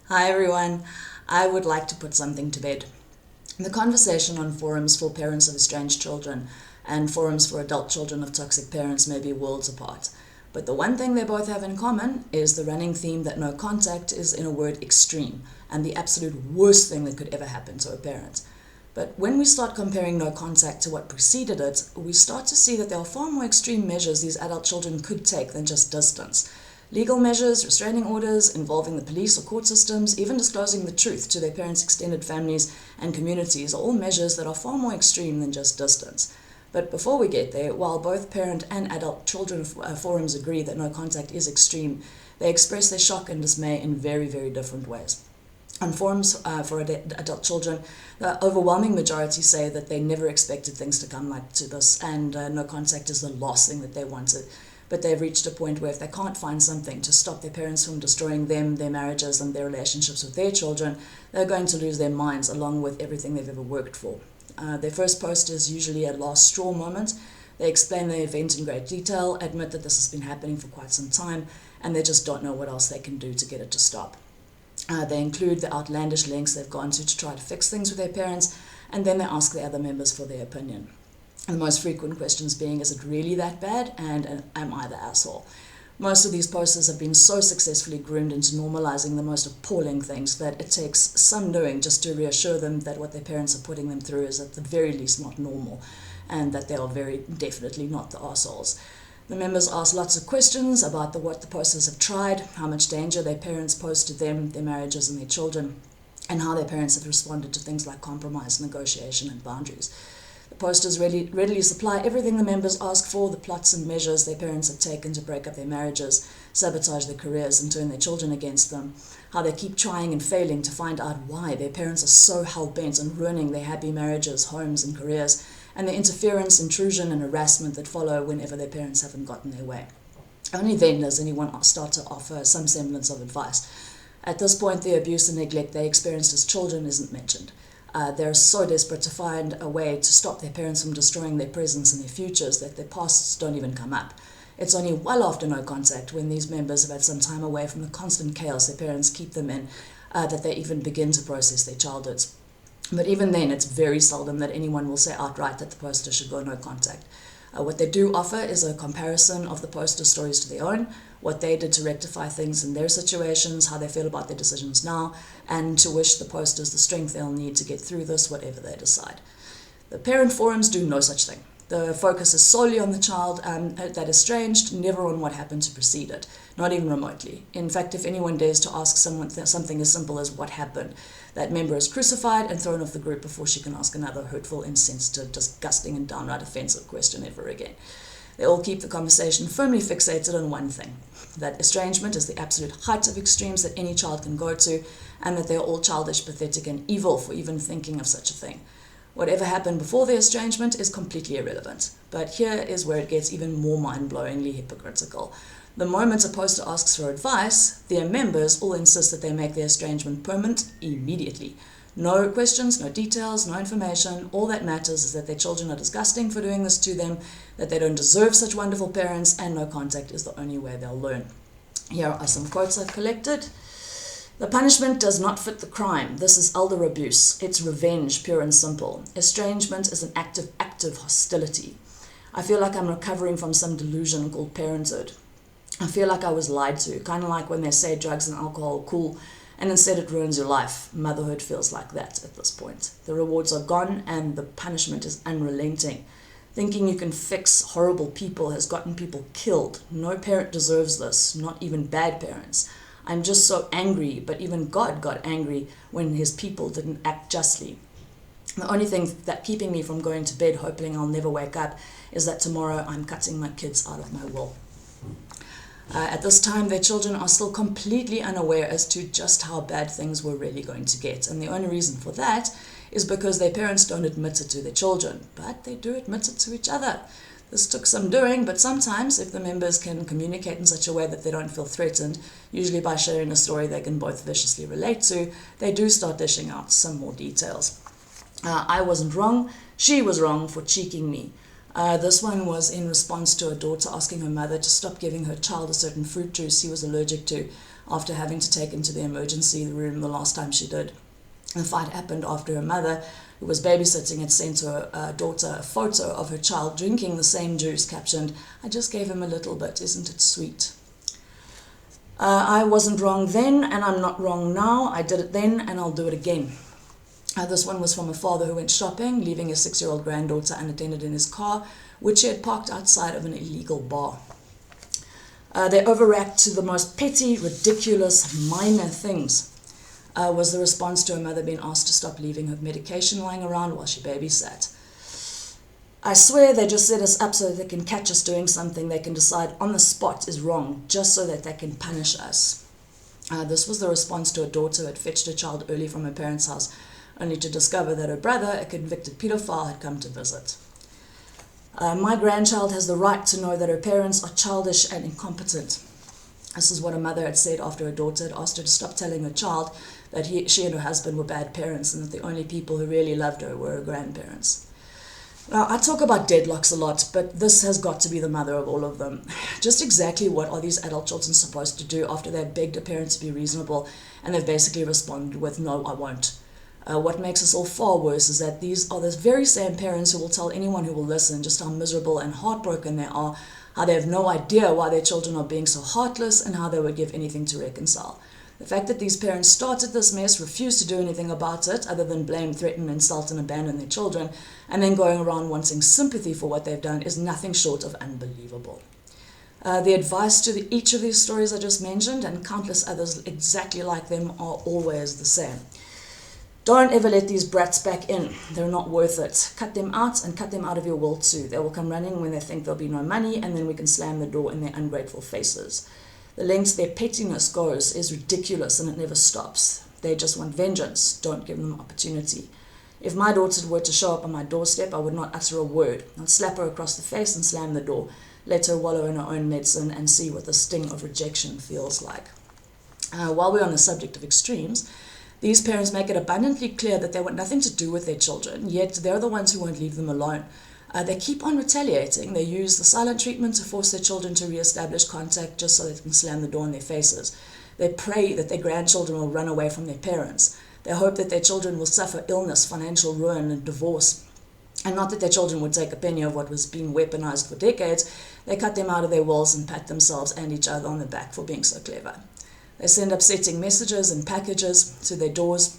Hi everyone, I would like to put something to bed. The conversation on forums for parents of estranged children and forums for adult children of toxic parents may be worlds apart. But the one thing they both have in common is the running theme that no contact is, in a word, extreme, and the absolute worst thing that could ever happen to a parent. But when we start comparing no contact to what preceded it, we start to see that there are far more extreme measures these adult children could take than just distance. Legal measures, restraining orders, involving the police or court systems, even disclosing the truth to their parents' extended families and communities are all measures that are far more extreme than just distance. But before we get there, while both parent and adult children forums agree that no contact is extreme, they express their shock and dismay in very, very different ways. On forums for adult children, the overwhelming majority say that they never expected things to come like to this, and no contact is the last thing that they wanted. But they've reached a point where if they can't find something to stop their parents from destroying them, their marriages, and their relationships with their children, they're going to lose their minds along with everything they've ever worked for. Their first post is usually a last straw moment. They explain the event in great detail, admit that this has been happening for quite some time, and they just don't know what else they can do to get it to stop. They include the outlandish lengths they've gone to try to fix things with their parents, and then they ask the other members for their opinion. The most frequent questions being, is it really that bad, and am I the asshole? Most of these posters have been so successfully groomed into normalizing the most appalling things that it takes some doing just to reassure them that what their parents are putting them through is at the very least not normal, and that they are very definitely not the assholes. The members ask lots of questions about what the posters have tried, how much danger their parents pose to them, their marriages and their children, and how their parents have responded to things like compromise, negotiation and boundaries. The posters readily supply everything the members ask for, the plots and measures their parents have taken to break up their marriages, sabotage their careers and turn their children against them, how they keep trying and failing to find out why their parents are so hell-bent on ruining their happy marriages, homes and careers, and the interference, intrusion and harassment that follow whenever their parents haven't gotten their way. Only then does anyone start to offer some semblance of advice. At this point, the abuse and neglect they experienced as children isn't mentioned. They're so desperate to find a way to stop their parents from destroying their presents and their futures that their pasts don't even come up. It's only well after no contact, when these members have had some time away from the constant chaos their parents keep them in, that they even begin to process their childhoods. But even then, it's very seldom that anyone will say outright that the poster should go no contact. What they do offer is a comparison of the poster stories to their own, what they did to rectify things in their situations, how they feel about their decisions now, and to wish the posters the strength they'll need to get through this, whatever they decide. The parent forums do no such thing. The focus is solely on the child that is estranged, never on what happened to precede it, not even remotely. In fact, if anyone dares to ask someone something as simple as what happened, that member is crucified and thrown off the group before she can ask another hurtful, insensitive, disgusting and downright offensive question ever again. They all keep the conversation firmly fixated on one thing, that estrangement is the absolute height of extremes that any child can go to, and that they are all childish, pathetic and evil for even thinking of such a thing. Whatever happened before the estrangement is completely irrelevant. But here is where it gets even more mind-blowingly hypocritical. The moment a poster asks for advice, their members all insist that they make their estrangement permanent immediately. No questions, no details, no information. All that matters is that their children are disgusting for doing this to them, that they don't deserve such wonderful parents, and no contact is the only way they'll learn. Here are some quotes I've collected. The punishment does not fit the crime. This is elder abuse. It's revenge, pure and simple. Estrangement is an active hostility. I feel like I'm recovering from some delusion called parenthood. I feel like I was lied to, kind of like when they say drugs and alcohol are cool, and instead it ruins your life. Motherhood feels like that at this point. The rewards are gone and the punishment is unrelenting. Thinking you can fix horrible people has gotten people killed. No parent deserves this, not even bad parents. I'm just so angry, but even God got angry when his people didn't act justly. The only thing that keeping me from going to bed hoping I'll never wake up is that tomorrow I'm cutting my kids out of my will. At this time, their children are still completely unaware as to just how bad things were really going to get. And the only reason for that is because their parents don't admit it to their children, but they do admit it to each other. This took some doing, but sometimes if the members can communicate in such a way that they don't feel threatened, usually by sharing a story they can both viciously relate to, they do start dishing out some more details. I wasn't wrong, she was wrong for cheeking me. This one was in response to a daughter asking her mother to stop giving her child a certain fruit juice he was allergic to, after having to take him to the emergency room the last time she did. The fight happened after her mother, who was babysitting, had sent her daughter a photo of her child drinking the same juice, captioned, "I just gave him a little bit, isn't it sweet?" I wasn't wrong then, and I'm not wrong now. I did it then, and I'll do it again. This one was from a father who went shopping, leaving his 6-year-old granddaughter unattended in his car, which he had parked outside of an illegal bar. They overreact to the most petty, ridiculous, minor things. Was the response to her mother being asked to stop leaving her medication lying around while she babysat. I swear they just set us up so that they can catch us doing something they can decide on the spot is wrong, just so that they can punish us. This was the response to a daughter who had fetched her child early from her parents' house, only to discover that her brother, a convicted pedophile, had come to visit. My grandchild has the right to know that her parents are childish and incompetent. This is what a mother had said after her daughter had asked her to stop telling her child that she and her husband were bad parents and that the only people who really loved her were her grandparents. Now, I talk about deadlocks a lot, but this has got to be the mother of all of them. Just exactly what are these adult children supposed to do after they've begged a parent to be reasonable and they've basically responded with, "No, I won't." What makes us all far worse is that these are the very same parents who will tell anyone who will listen just how miserable and heartbroken they are, how they have no idea why their children are being so heartless, and how they would give anything to reconcile. The fact that these parents started this mess, refused to do anything about it other than blame, threaten, insult, and abandon their children, and then going around wanting sympathy for what they've done is nothing short of unbelievable. The advice to each of these stories I just mentioned, and countless others exactly like them, are always the same. Don't ever let these brats back in. They're not worth it. Cut them out and cut them out of your will too. They will come running when they think there'll be no money, and then we can slam the door in their ungrateful faces. The lengths their pettiness goes is ridiculous, and it never stops. They just want vengeance. Don't give them opportunity. If my daughter were to show up on my doorstep, I would not utter a word. I'd slap her across the face and slam the door. Let her wallow in her own medicine and see what the sting of rejection feels like. While we're on the subject of extremes, these parents make it abundantly clear that they want nothing to do with their children, yet they're the ones who won't leave them alone. They keep on retaliating. They use the silent treatment to force their children to re-establish contact just so they can slam the door in their faces. They pray that their grandchildren will run away from their parents. They hope that their children will suffer illness, financial ruin, and divorce. And not that their children would take a penny of what was being weaponized for decades. They cut them out of their wills and pat themselves and each other on the back for being so clever. They send upsetting messages and packages to their doors,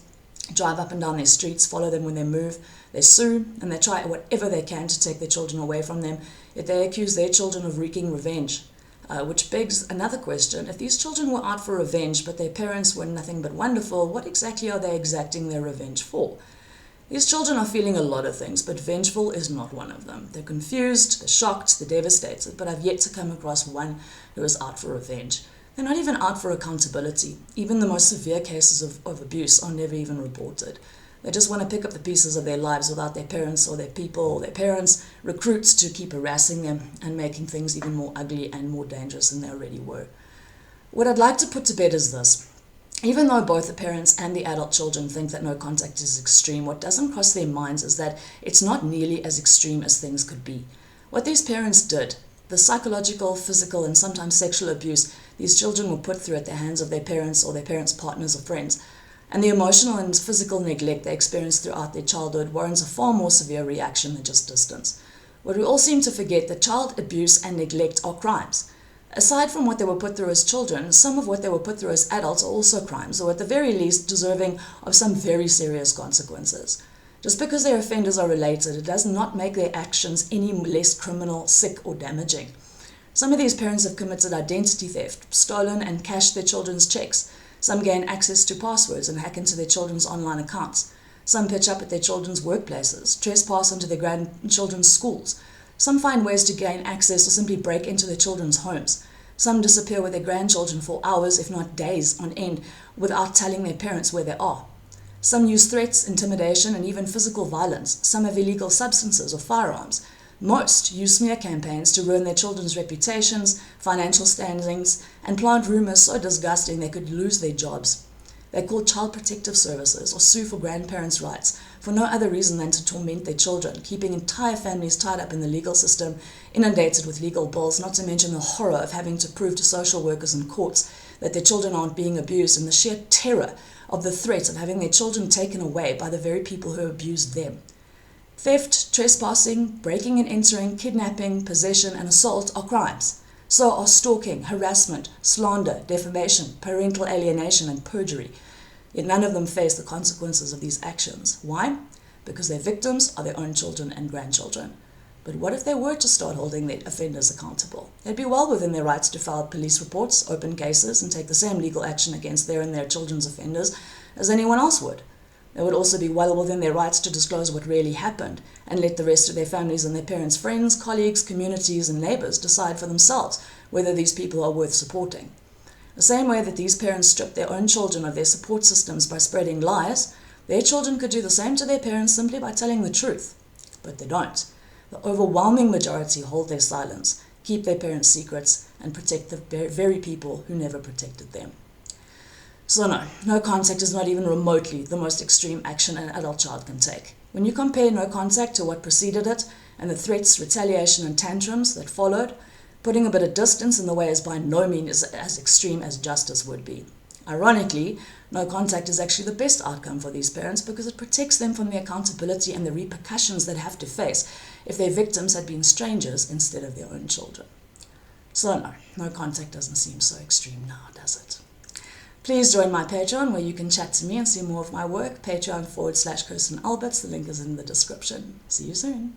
drive up and down their streets, follow them when they move. They sue, and they try whatever they can to take their children away from them, yet they accuse their children of wreaking revenge. Which begs another question. If these children were out for revenge, but their parents were nothing but wonderful, what exactly are they exacting their revenge for? These children are feeling a lot of things, but vengeful is not one of them. They're confused, they're shocked, they're devastated, but I've yet to come across one who is out for revenge. They're not even out for accountability. Even the most severe cases of abuse are never even reported. They just want to pick up the pieces of their lives without their parents or their people or their parents, recruits to keep harassing them and making things even more ugly and more dangerous than they already were. What I'd like to put to bed is this. Even though both the parents and the adult children think that no contact is extreme, what doesn't cross their minds is that it's not nearly as extreme as things could be. What these parents did, the psychological, physical, and sometimes sexual abuse these children were put through at the hands of their parents or their parents' partners or friends, and the emotional and physical neglect they experienced throughout their childhood warrants a far more severe reaction than just distance. What we all seem to forget, that child abuse and neglect are crimes. Aside from what they were put through as children, some of what they were put through as adults are also crimes, or at the very least deserving of some very serious consequences. Just because their offenders are related, it does not make their actions any less criminal, sick, or damaging. Some of these parents have committed identity theft, stolen and cashed their children's checks. Some gain access to passwords and hack into their children's online accounts. Some pitch up at their children's workplaces, trespass onto their grandchildren's schools. Some find ways to gain access or simply break into their children's homes. Some disappear with their grandchildren for hours, if not days, on end, without telling their parents where they are. Some use threats, intimidation, and even physical violence. Some have illegal substances or firearms. Most use smear campaigns to ruin their children's reputations, financial standings, and plant rumors so disgusting they could lose their jobs. They call child protective services or sue for grandparents' rights for no other reason than to torment their children, keeping entire families tied up in the legal system, inundated with legal bills, not to mention the horror of having to prove to social workers and courts that their children aren't being abused, and the sheer terror of the threat of having their children taken away by the very people who abused them. Theft, trespassing, breaking and entering, kidnapping, possession, and assault are crimes. So are stalking, harassment, slander, defamation, parental alienation, and perjury. Yet none of them face the consequences of these actions. Why? Because their victims are their own children and grandchildren. But what if they were to start holding their offenders accountable? They'd be well within their rights to file police reports, open cases, and take the same legal action against their and their children's offenders as anyone else would. They would also be well within their rights to disclose what really happened and let the rest of their families and their parents' friends, colleagues, communities, and neighbours decide for themselves whether these people are worth supporting. The same way that these parents strip their own children of their support systems by spreading lies, their children could do the same to their parents simply by telling the truth. But they don't. The overwhelming majority hold their silence, keep their parents' secrets, and protect the very people who never protected them. So no contact is not even remotely the most extreme action an adult child can take. When you compare no contact to what preceded it, and the threats, retaliation, and tantrums that followed, putting a bit of distance in the way is by no means as extreme as justice would be. Ironically, no contact is actually the best outcome for these parents because it protects them from the accountability and the repercussions they'd have to face if their victims had been strangers instead of their own children. So no contact doesn't seem so extreme now, does it? Please join my Patreon where you can chat to me and see more of my work, patreon.com/Kirsten Alberts. The link is in the description. See you soon.